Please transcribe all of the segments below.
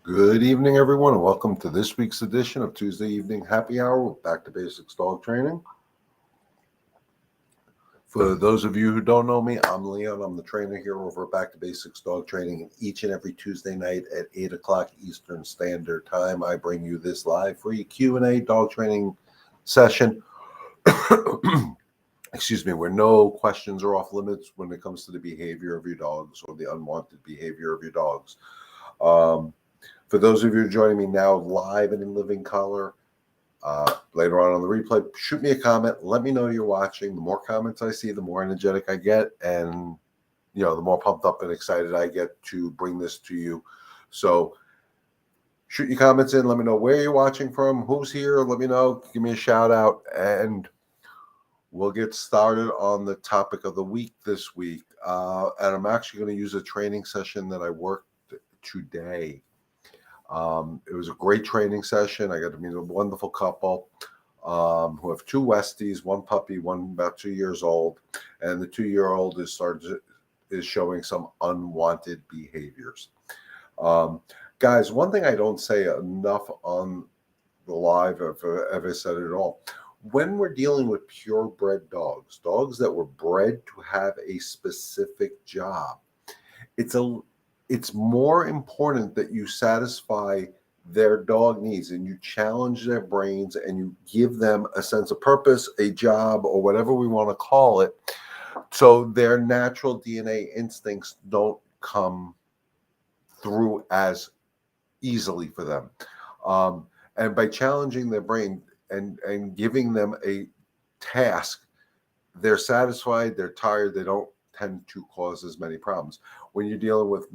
Good evening, everyone, and welcome to this week's edition of Tuesday Evening Happy Hour with Back to Basics Dog Training. For those of you who don't know me, I'm Leon. I'm the trainer here over at Back to Basics Dog Training, and each and every Tuesday night at 8 o'clock Eastern Standard Time, I bring you this live free Q&A dog training session. Excuse me, where no questions are off limits when it comes to the behavior of your dogs or the unwanted behavior of your dogs. For those of you joining me now live and in living color, later on the replay, shoot me a comment. Let me know you're watching. The more comments I see, the more energetic I get, and the more pumped up and excited I get to bring this to you. So shoot your comments in. Let me know where you're watching from, who's here. Let me know. Give me a shout out, and we'll get started on the topic of the week this week. And I'm actually going to use a training session that I worked today. It was a great training session. I got to meet a wonderful couple who have two Westies, one puppy, one about 2 years old, and the 2-year-old is showing some unwanted behaviors. Guys, one thing I don't say enough on the live, if I ever said it at all, when we're dealing with purebred dogs that were bred to have a specific job, it's more important that you satisfy their dog needs and you challenge their brains and you give them a sense of purpose, a job, or whatever we want to call it, so their natural DNA instincts don't come through as easily for them. And by challenging their brain and giving them a task, they're satisfied, they're tired, they don't tend to cause as many problems. When you're dealing with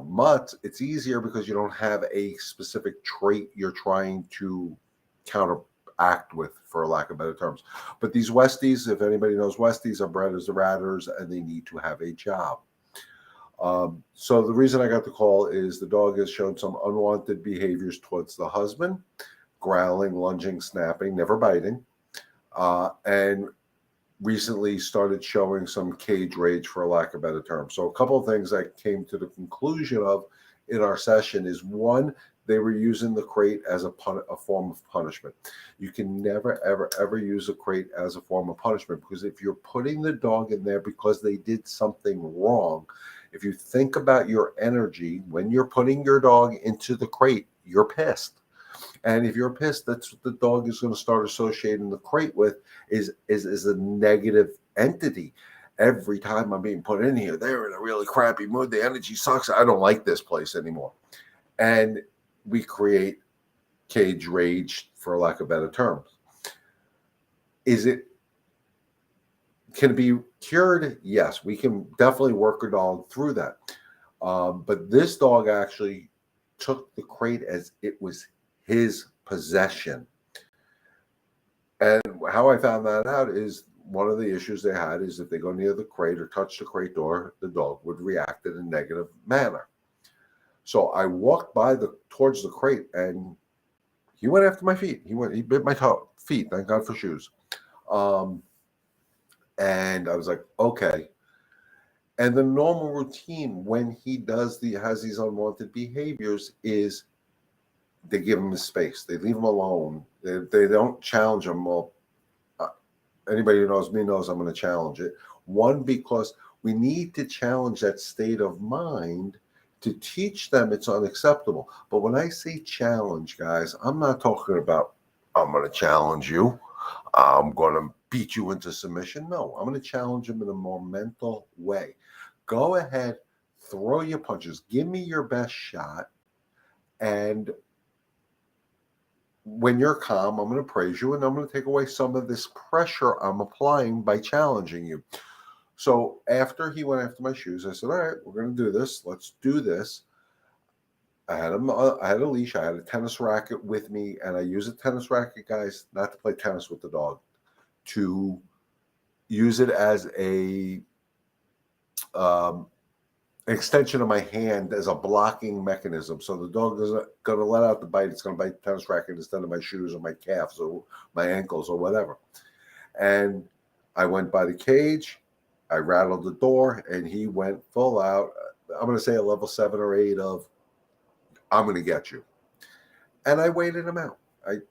mutts, it's easier because you don't have a specific trait you're trying to counteract with, for lack of better terms. But these Westies, if anybody knows Westies, are bred as the Ratters, and they need to have a job. So the reason I got the call is the dog has shown some unwanted behaviors towards the husband: growling, lunging, snapping, never biting, and recently started showing some cage rage, for lack of better term. So a couple of things I came to the conclusion of in our session is, one, they were using the crate as a form of punishment. You can never, ever, ever use a crate as a form of punishment, because if you're putting the dog in there because they did something wrong, if you think about your energy when you're putting your dog into the crate, you're pissed. And if you're pissed, that's what the dog is going to start associating the crate with, is a negative entity. Every time I'm being put in here, they're in a really crappy mood. The energy sucks. I don't like this place anymore. And we create cage rage, for lack of better terms. Can it be cured? Yes, we can definitely work a dog through that. But this dog actually took the crate as it was his possession. And how I found that out is, one of the issues they had is if they go near the crate or touch the crate door, the dog would react in a negative manner. So I walked towards the crate, and he went after my feet. He bit my feet. Thank God for shoes. And I was like, okay. And the normal routine when he has these unwanted behaviors is they give him his space. They leave him alone. They don't challenge him. Well, anybody who knows me knows I'm going to challenge it. One, because we need to challenge that state of mind to teach them it's unacceptable. But when I say challenge, guys, I'm not talking about, I'm going to challenge you, I'm going to beat you into submission. No, I'm going to challenge them in a more mental way. Go ahead, throw your punches, give me your best shot, and when you're calm, I'm going to praise you, and I'm going to take away some of this pressure I'm applying by challenging you. So after he went after my shoes, I said, all right, we're going to do this. Let's do this. I had a leash. I had a tennis racket with me, and I use a tennis racket, guys, not to play tennis with the dog, to use it as a extension of my hand as a blocking mechanism. So the dog isn't going to let out the bite. It's going to bite the tennis racket instead of my shoes or my calves or my ankles or whatever. And I went by the cage. I rattled the door, and he went full out. I'm going to say a level 7 or 8 of, I'm going to get you. And I waited him out.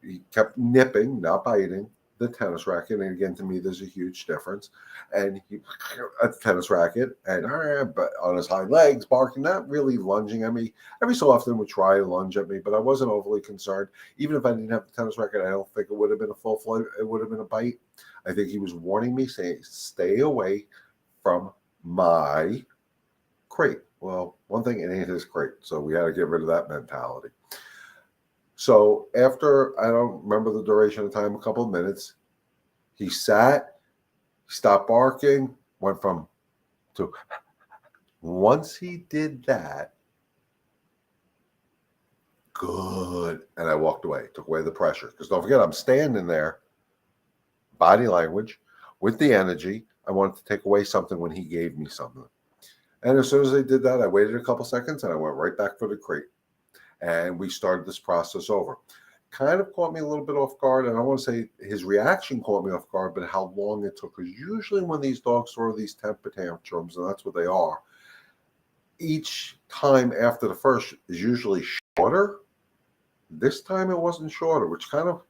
He kept nipping, not biting, the tennis racket. And again, to me, there's a huge difference. And he a tennis racket and but on his hind legs, barking, not really lunging at me. Every so often would try to lunge at me, but I wasn't overly concerned. Even if I didn't have the tennis racket, I don't think it would have been a full flight. It would have been a bite. I think he was warning me, saying, stay away from my crate. Well, one thing, it ain't his crate. So we had to get rid of that mentality. So after, I don't remember the duration of time, a couple of minutes, he sat, stopped barking, went from to. Once he did that, good. And I walked away, took away the pressure. Because don't forget, I'm standing there, body language, with the energy. I wanted to take away something when he gave me something. And as soon as I did that, I waited a couple seconds and I went right back for the crate. And we started this process over. Kind of caught me a little bit off guard. And I don't want to say his reaction caught me off guard, but how long it took. Because usually when these dogs throw these temper tantrums, and that's what they are, each time after the first is usually shorter. This time it wasn't shorter, which kind of,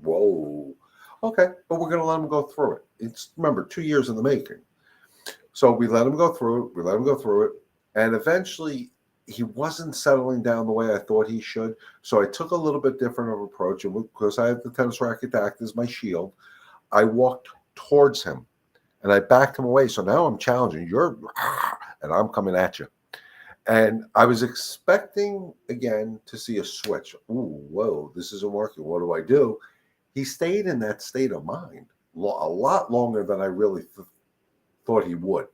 whoa. Okay, but we're going to let him go through it. It's, remember, 2 years in the making. So we let him go through it. And eventually, he wasn't settling down the way I thought he should. So I took a little bit different of an approach. And because I had the tennis racket to act as my shield, I walked towards him and I backed him away. So now I'm challenging. And I'm coming at you. And I was expecting, again, to see a switch. Ooh, whoa, this isn't working. What do I do? He stayed in that state of mind a lot longer than I really thought he would.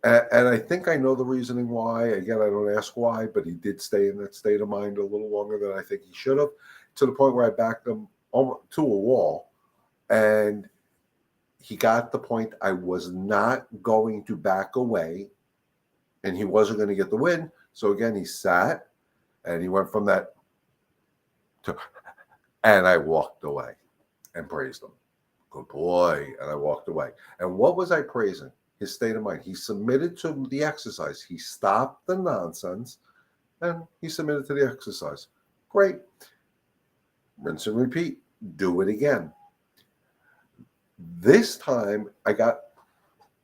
And I think I know the reasoning why. Again, I don't ask why, but he did stay in that state of mind a little longer than I think he should have, to the point where I backed him to a wall. And he got the point I was not going to back away, and he wasn't going to get the win. So again, he sat, and he went from that to, and I walked away and praised him. Good boy. And I walked away. And what was I praising? His state of mind. He submitted to the exercise. He stopped the nonsense and he submitted to the exercise. Great. Rinse and repeat. Do it again. This time I got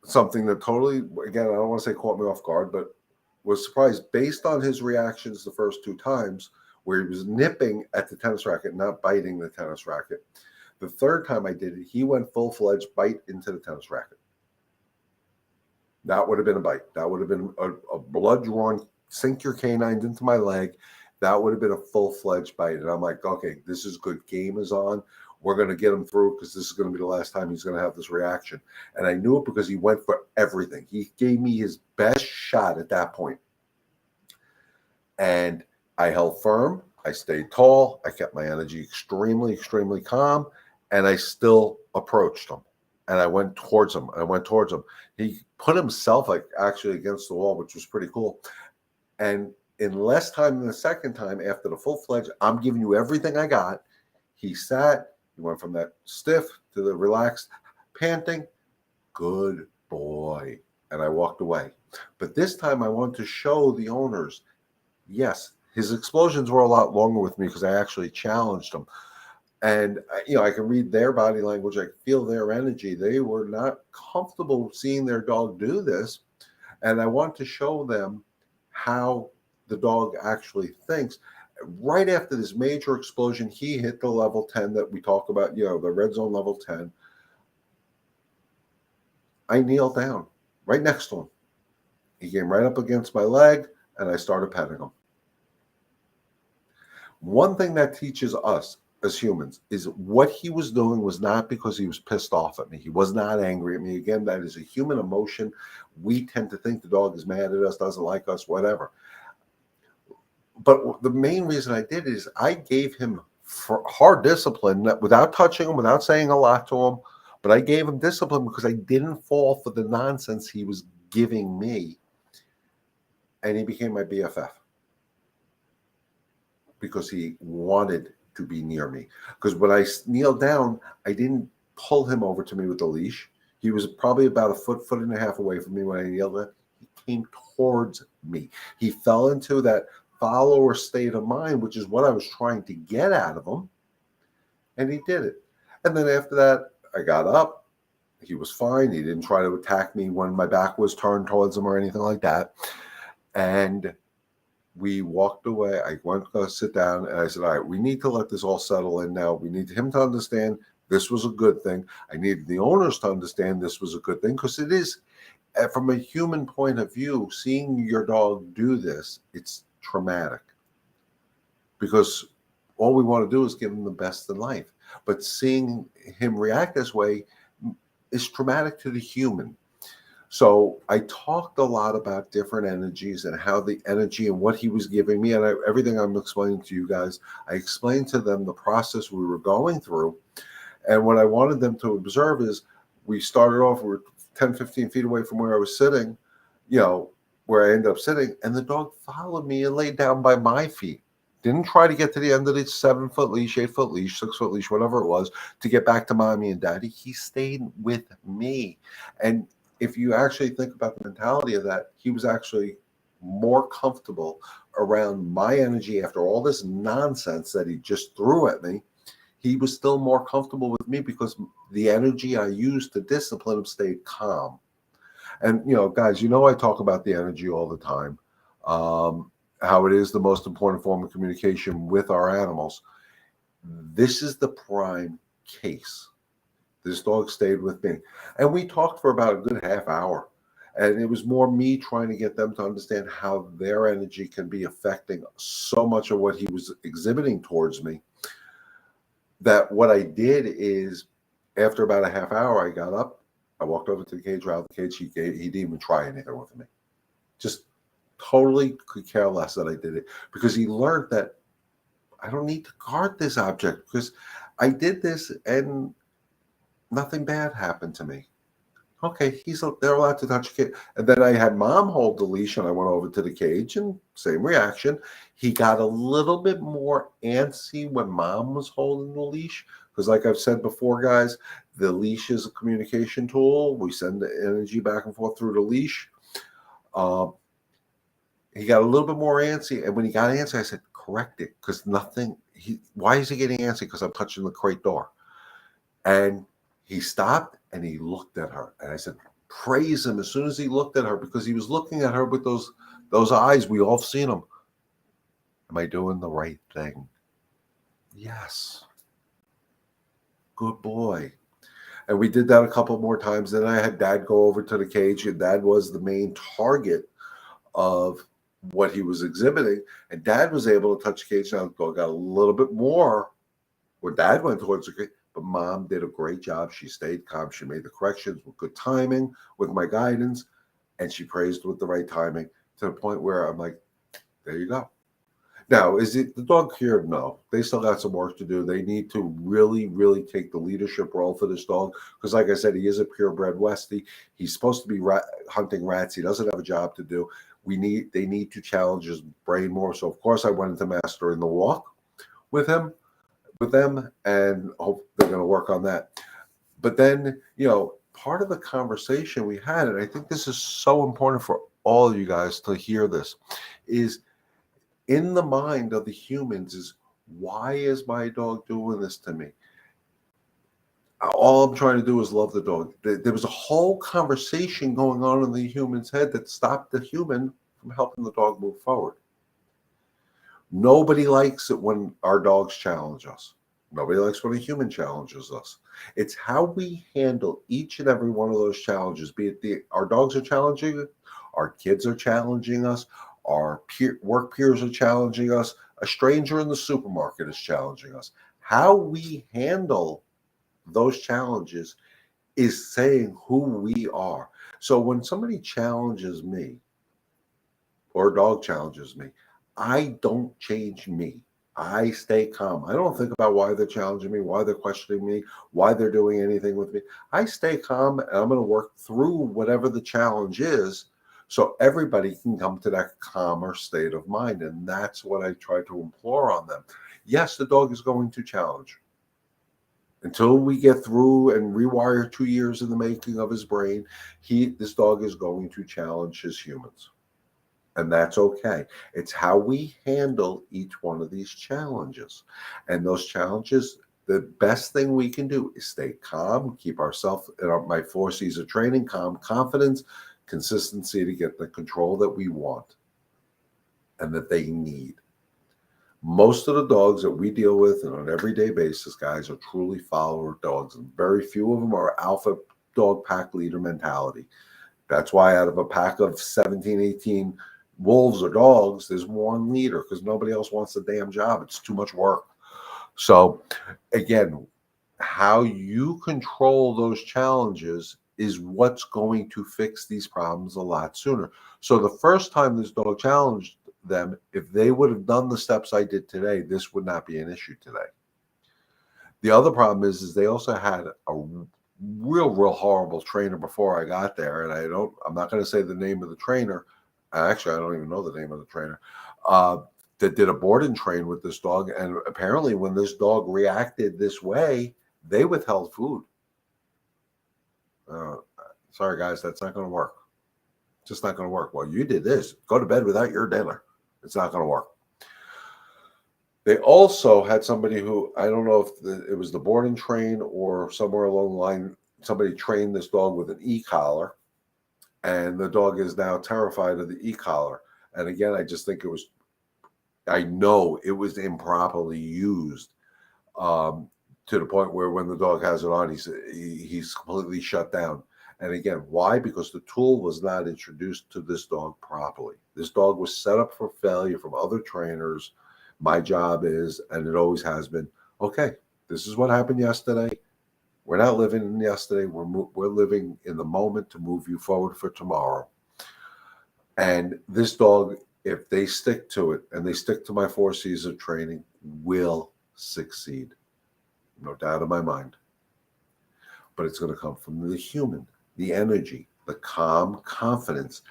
something that totally, again, I don't want to say caught me off guard, but was surprised based on his reactions the first 2 times where he was nipping at the tennis racket, not biting the tennis racket. The third time I did it, he went full-fledged bite into the tennis racket. That would have been a bite. That would have been a blood-drawn, sink your canines into my leg. That would have been a full-fledged bite. And I'm like, okay, this is good. Game is on. We're going to get him through because this is going to be the last time he's going to have this reaction. And I knew it because he went for everything. He gave me his best shot at that point. And I held firm. I stayed tall. I kept my energy extremely, extremely calm. And I still approached him. And I went towards him. He put himself actually against the wall, which was pretty cool. And in less time than the second time, after the full-fledged, I'm giving you everything I got, he sat. He went from that stiff to the relaxed, panting. Good boy. And I walked away. But this time I wanted to show the owners, yes, his explosions were a lot longer with me because I actually challenged him. And, I can read their body language. I can feel their energy. They were not comfortable seeing their dog do this. And I want to show them how the dog actually thinks. Right after this major explosion, he hit the level 10 that we talk about, the red zone level 10. I kneeled down right next to him. He came right up against my leg, and I started petting him. One thing that teaches us as humans is what he was doing was not because he was pissed off at me. He was not angry at me. Again, that is a human emotion. We tend to think the dog is mad at us, doesn't like us, whatever. But the main reason I did is I gave him hard discipline without touching him, without saying a lot to him. But I gave him discipline because I didn't fall for the nonsense he was giving me. And he became my BFF because he wanted to be near me. Because when I kneeled down, I didn't pull him over to me with the leash. He was probably about a foot and a half away from me when I kneeled down. He came towards me. He fell into that follower state of mind, which is what I was trying to get out of him. And he did it. And then after that, I got up. He was fine. He didn't try to attack me when my back was turned towards him or anything like that. And we walked away. I went to sit down and I said, all right, we need to let this all settle in now. We need him to understand this was a good thing. I needed the owners to understand this was a good thing, because it is, from a human point of view, seeing your dog do this, it's traumatic, because all we want to do is give him the best in life. But seeing him react this way is traumatic to the human. So I talked a lot about different energies and how the energy and what he was giving me, and everything I'm explaining to you guys, I explained to them the process we were going through. And what I wanted them to observe is, we started off, we were 10, 15 feet away from where I was sitting, where I ended up sitting, and the dog followed me and laid down by my feet. Didn't try to get to the end of the 7-foot leash, 8-foot leash, 6-foot leash, whatever it was, to get back to mommy and daddy. He stayed with me. And if you actually think about the mentality of that, he was actually more comfortable around my energy after all this nonsense that he just threw at me. He was still more comfortable with me because the energy I used to discipline him stayed calm. And, guys, I talk about the energy all the time. How it is the most important form of communication with our animals. This is the prime case. This dog stayed with me. And we talked for about a good half hour. And it was more me trying to get them to understand how their energy can be affecting so much of what he was exhibiting towards me, that what I did is, after about a half hour, I got up, I walked over to the cage, around the cage. He didn't even try anything with me. Just totally could care less that I did it, because he learned that I don't need to guard this object, because I did this and nothing bad happened to me. Okay, they're allowed to touch a kid. And then I had mom hold the leash, and I went over to the cage, and same reaction. He got a little bit more antsy when mom was holding the leash, because like I've said before, guys, the leash is a communication tool. We send the energy back and forth through the leash. He got a little bit more antsy, and when he got antsy, I said, correct it, because why is he getting antsy? Because I'm touching the crate door. And he stopped and he looked at her, and I said, praise him as soon as he looked at her, because he was looking at her with those eyes. We all have seen them. Am I doing the right thing? Yes. Good boy. And we did that a couple more times. Then I had Dad go over to the cage, and Dad was the main target of what he was exhibiting. And Dad was able to touch the cage. Now the dog got a little bit more where Dad went towards the cage, but Mom did a great job. She stayed calm. She made the corrections with good timing, with my guidance, and she praised with the right timing, to the point where I'm like, there you go. Now, is it the dog cured? No. They still got some work to do. They need to really, really take the leadership role for this dog, because like I said, he is a purebred Westie. He's supposed to be hunting rats. He doesn't have a job to do. They need to challenge his brain more. So of course I went into mastering the walk with them, and hope they're going to work on that. But then, part of the conversation we had, and I think this is so important for all of you guys to hear this, is in the mind of the humans is, why is my dog doing this to me? All I'm trying to do is love the dog. There was a whole conversation going on in the human's head that stopped the human from helping the dog move forward. Nobody likes it when our dogs challenge us. Nobody likes when a human challenges us. It's how we handle each and every one of those challenges, be it our dogs are challenging, our kids are challenging us, our work peers are challenging us, a stranger in the supermarket is challenging us. How we handle those challenges is saying who we are. So when somebody challenges me, or a dog challenges me, I don't change me. I stay calm. I don't think about why they're challenging me, why they're questioning me, why they're doing anything with me. I stay calm, and I'm going to work through whatever the challenge is, so everybody can come to that calmer state of mind. And that's what I try to implore on them. Yes, the dog is going to challenge. Until we get through and rewire 2 years in the making of his brain, this dog is going to challenge his humans. And that's okay. It's how we handle each one of these challenges. And those challenges, the best thing we can do is stay calm, keep ourselves in my 4 C's of training: calm, confidence, consistency, to get the control that we want and that they need. Most of the dogs that we deal with on an everyday basis, guys, are truly follower dogs, and very few of them are alpha dog pack leader mentality. That's why out of a pack of 17, 18 wolves or dogs, there's one leader, because nobody else wants the damn job. It's too much work. So again, how you control those challenges is what's going to fix these problems a lot sooner. So the first time this dog challenged them, if they would have done the steps I did today, this would not be an issue today. The other problem is they also had a real horrible trainer before I got there, and I'm not going to say the name of the trainer. Actually, I don't even know the name of the trainer. That did a board and train with this dog, and apparently when this dog reacted this way, they withheld food. Sorry guys, that's not going to work. Just not going to work. Well, you did this. Go to bed without your dinner. It's not going to work. They also had somebody who, I don't know if it was the board and train or somewhere along the line, somebody trained this dog with an e-collar, and the dog is now terrified of the e-collar. And again, I just think I know it was improperly used, to the point where when the dog has it on, he's completely shut down. And again, why? Because the tool was not introduced to this dog properly. This dog was set up for failure from other trainers. My job is, and it always has been, okay, this is what happened yesterday. We're not living in yesterday. We're living in the moment to move you forward for tomorrow. And this dog, if they stick to it and they stick to my 4 C's of training, will succeed. No doubt in my mind. But it's going to come from the human, the energy, the calm confidence.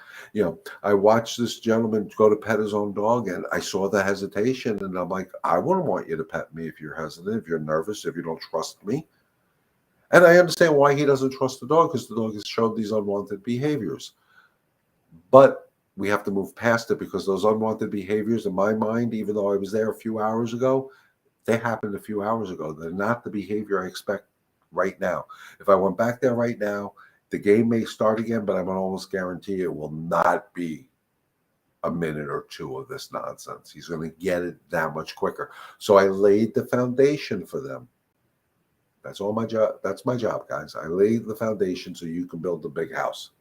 I watched this gentleman go to pet his own dog, and I saw the hesitation, and I'm like, I wouldn't want you to pet me if you're hesitant, if you're nervous, if you don't trust me. And I understand why he doesn't trust the dog, because the dog has showed these unwanted behaviors. But we have to move past it, because those unwanted behaviors, in my mind, even though I was there a few hours ago, they happened a few hours ago. They're not the behavior I expect right now. If I went back there right now, the game may start again, but I can almost guarantee it will not be a minute or two of this nonsense. He's going to get it that much quicker. So I laid the foundation for them. That's all my job. That's my job, guys. I laid the foundation so you can build a big house.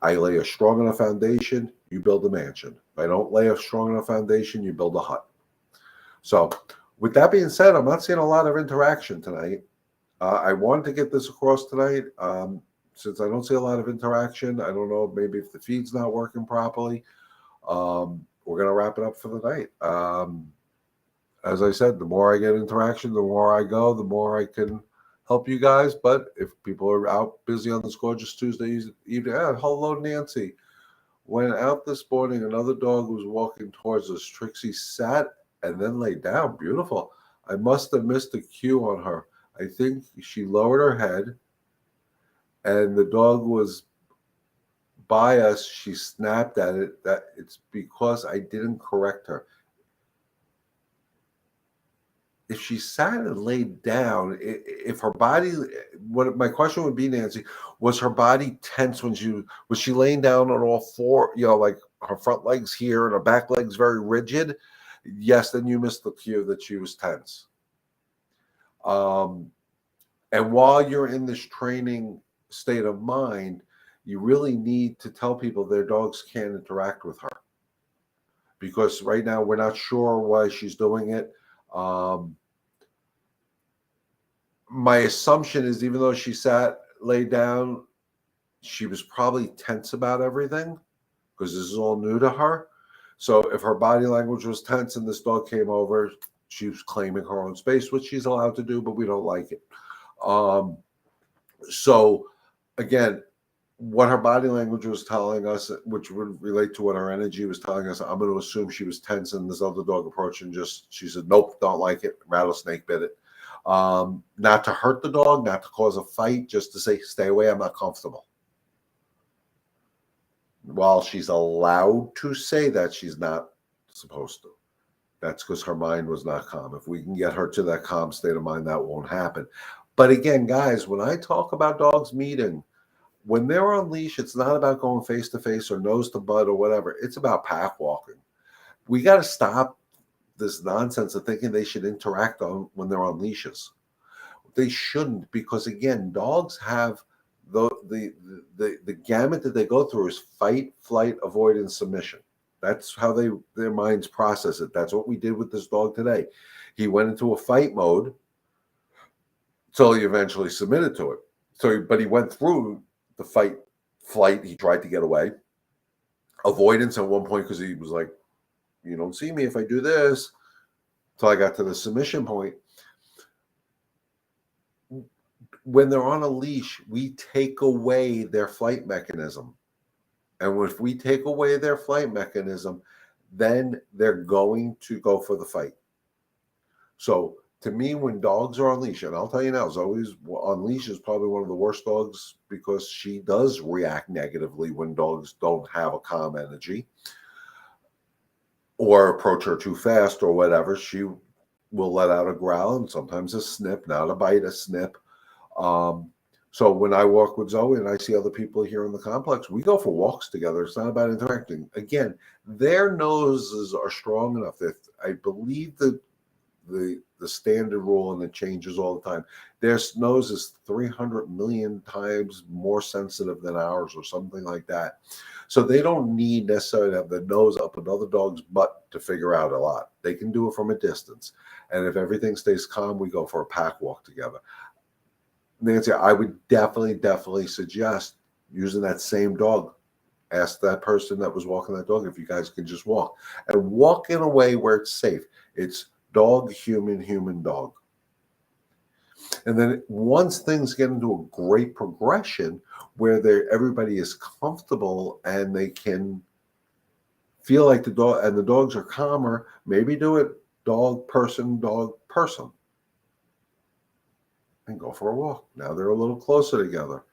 I lay a strong enough foundation, you build a mansion. If I don't lay a strong enough foundation, you build a hut. So with that being said, I'm not seeing a lot of interaction tonight. I wanted to get this across tonight. Since I don't see a lot of interaction, I don't know, maybe if the feed's not working properly. We're going to wrap it up for the night. As I said, the more I get interaction, the more I go, the more I can help you guys. But if people are out busy on this gorgeous Tuesday evening, hello, Nancy. Went out this morning, another dog was walking towards us. Trixie sat and then lay down. Beautiful. I must have missed a cue on her. I think she lowered her head, and the dog was by us. She snapped at it. That it's because I didn't correct her. If she sat and laid down, if her body, what my question would be, Nancy, was her body tense when was she laying down on all four, like her front legs here and her back legs very rigid? Yes, then you missed the cue that she was tense. And while you're in this training state of mind, you really need to tell people their dogs can't interact with her, because right now we're not sure why she's doing it. My assumption is, even though she laid down, she was probably tense about everything, because this is all new to her. So if her body language was tense and this dog came over, she was claiming her own space, which she's allowed to do, but we don't like it. So again, what her body language was telling us, which would relate to what her energy was telling us, I'm going to assume she was tense, and this other dog approached and she said, nope, don't like it. Rattlesnake bit it. Not to hurt the dog, not to cause a fight, just to say, stay away, I'm not comfortable. While she's allowed to say that, she's not supposed to. That's because her mind was not calm. If we can get her to that calm state of mind, that won't happen. But again, guys, when I talk about dogs meeting, when they're on leash, it's not about going face to face or nose to butt or whatever. It's about pack walking. We got to stop this nonsense of thinking they should interact on when they're on leashes. They shouldn't, because again, dogs have the gamut that they go through is fight, flight, avoidance, submission. That's how their minds process it. That's what we did with this dog today. He went into a fight mode until he eventually submitted to it. But he went through the fight, flight. He tried to get away. Avoidance at one point because he was like, "You don't see me if I do this." Until I got to the submission point. When they're on a leash, we take away their flight mechanism. And if we take away their flight mechanism, then they're going to go for the fight. So to me, when dogs are on leash, and I'll tell you now, Zoe's on leash is probably one of the worst dogs because she does react negatively when dogs don't have a calm energy or approach her too fast or whatever. She will let out a growl and sometimes a snip, not a bite, a snip. So when I walk with Zoe and I see other people here in the complex, we go for walks together. It's not about interacting. Again, their noses are strong enough that I believe that the standard rule, and it changes all the time. Their nose is 300 million times more sensitive than ours or something like that. So they don't need necessarily to have the nose up another dog's butt to figure out a lot. They can do it from a distance. And if everything stays calm, we go for a pack walk together. Nancy, I would definitely suggest using that same dog. Ask that person that was walking that dog if you guys can just walk. And walk in a way where it's safe. It's dog, human, human, dog. And then once things get into a great progression where everybody is comfortable and they can feel like the dog and the dogs are calmer, maybe do it dog, person, and go for a walk. Now they're a little closer together.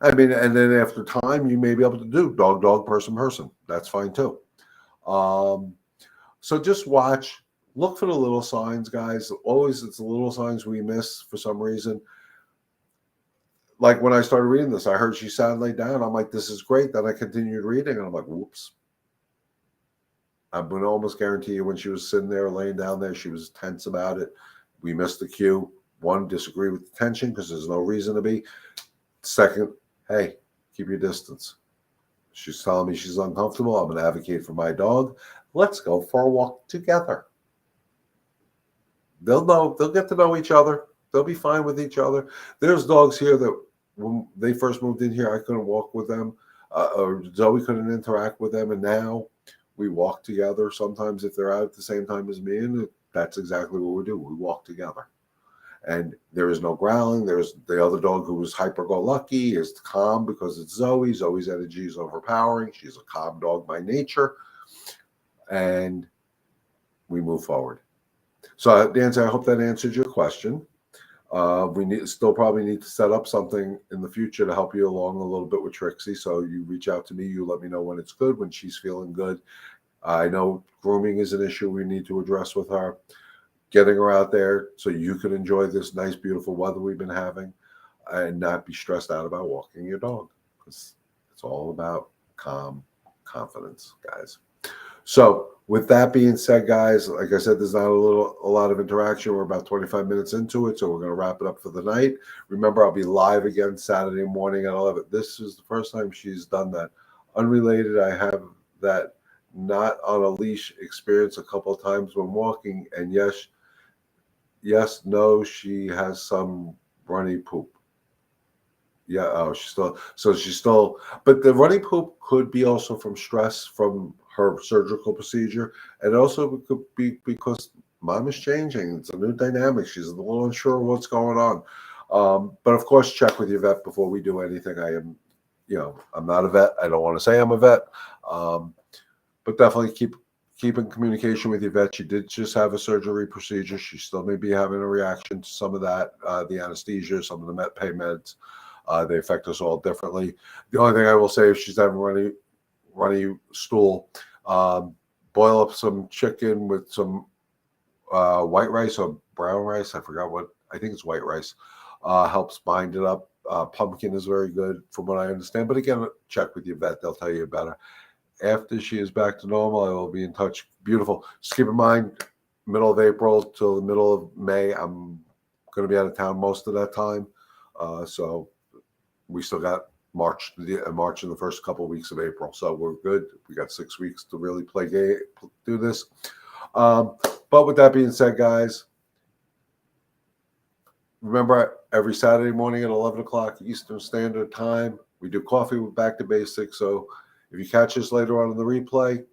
I mean, and then after time, you may be able to do dog, person. That's fine too. So just watch, look for the little signs, guys. Always, it's the little signs we miss for some reason. Like when I started reading this, I heard she sat and laid down. I'm like, this is great. Then I continued reading, and I'm like, whoops. I would almost guarantee you when she was sitting there, laying down there, she was tense about it. We missed the cue. One, disagree with the tension because there's no reason to be. Second, hey, keep your distance. She's telling me she's uncomfortable. I'm going to advocate for my dog. Let's go for a walk together. They'll know. They'll get to know each other. They'll be fine with each other. There's dogs here that when they first moved in here, I couldn't walk with them, or Zoe couldn't interact with them, and now we walk together. Sometimes if they're out at the same time as me, and that's exactly what we do. We walk together. And there is no growling. There's the other dog who is hyper-go-lucky, is calm because it's Zoe. Zoe's energy is overpowering. She's a calm dog by nature. And we move forward. So, Nancy, I hope that answered your question. We still probably need to set up something in the future to help you along a little bit with Trixie. So you reach out to me. You let me know when it's good, when she's feeling good. I know grooming is an issue we need to address with her. Getting her out there so you can enjoy this nice, beautiful weather we've been having and not be stressed out about walking your dog. Because it's all about calm confidence, guys. So with that being said, guys, like I said, there's not a lot of interaction. We're about 25 minutes into it, so we're going to wrap it up for the night. Remember, I'll be live again Saturday morning at 11. This is the first time she's done that. Unrelated, I have that not on a leash experience a couple of times when walking, and no, she has some runny poop. Yeah, she's still, but the runny poop could be also from stress from her surgical procedure, and also it could be because mom is changing. It's a new dynamic. She's a little unsure of what's going on. But of course, check with your vet before we do anything. I'm not a vet. I don't want to say I'm a vet, but definitely keep in communication with your vet. She did just have a surgery procedure. She still may be having a reaction to some of that, the anesthesia, some of the pain meds. They affect us all differently. The only thing I will say, if she's having runny stool. Boil up some chicken with some white rice or brown rice. I forgot what. I think it's white rice. Helps bind it up. Pumpkin is very good from what I understand. But again, check with your vet. They'll tell you better. After she is back to normal, I will be in touch. Beautiful. Just keep in mind, middle of April till the middle of May, I'm going to be out of town most of that time. So we still got March in the first couple of weeks of April. So we're good. We got 6 weeks to really do this. But with that being said, guys, remember every Saturday morning at 11 o'clock Eastern Standard Time, we do Coffee with Back to Basics. So if you catch us later on in the replay,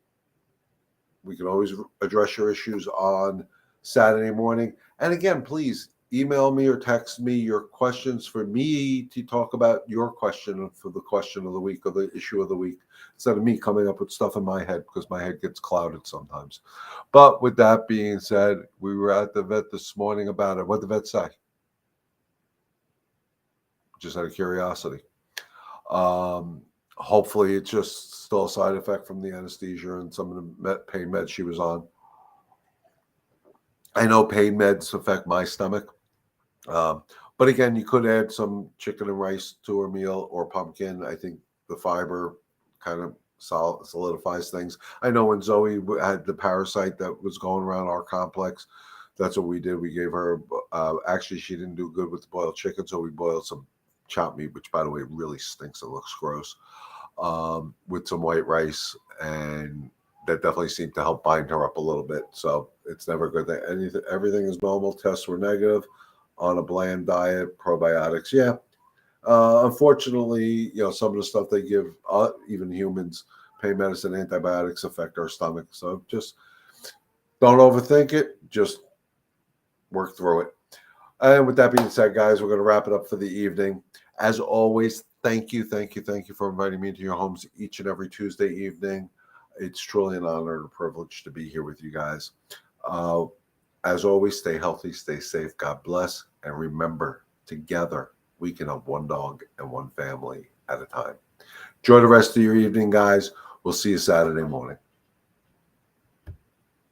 we can always address your issues on Saturday morning. And again, please email me or text me your questions for me to talk about your question for the question of the week or the issue of the week, instead of me coming up with stuff in my head, because my head gets clouded sometimes. But with that being said, we were at the vet this morning about it. What did the vet say? Just out of curiosity. Hopefully it's just still a side effect from the anesthesia and some of the pain meds she was on. I know pain meds affect my stomach. But again, you could add some chicken and rice to her meal or pumpkin. I think the fiber kind of solidifies things. I know when Zoe had the parasite that was going around our complex, that's what we did. We gave her, actually, she didn't do good with the boiled chicken, so we boiled some chopped meat, which, by the way, really stinks. It looks gross, with some white rice, and that definitely seemed to help bind her up a little bit. So it's never a good thing. Everything is normal. Tests were negative on a bland diet, probiotics. Yeah. Unfortunately, some of the stuff they give, even humans, pain medicine, antibiotics affect our stomach. So just don't overthink it. Just work through it. And with that being said, guys, we're going to wrap it up for the evening. As always, thank you for inviting me into your homes each and every Tuesday evening. It's truly an honor and a privilege to be here with you guys. As always, stay healthy, stay safe. God bless. And remember, together, we can help one dog and one family at a time. Enjoy the rest of your evening, guys. We'll see you Saturday morning.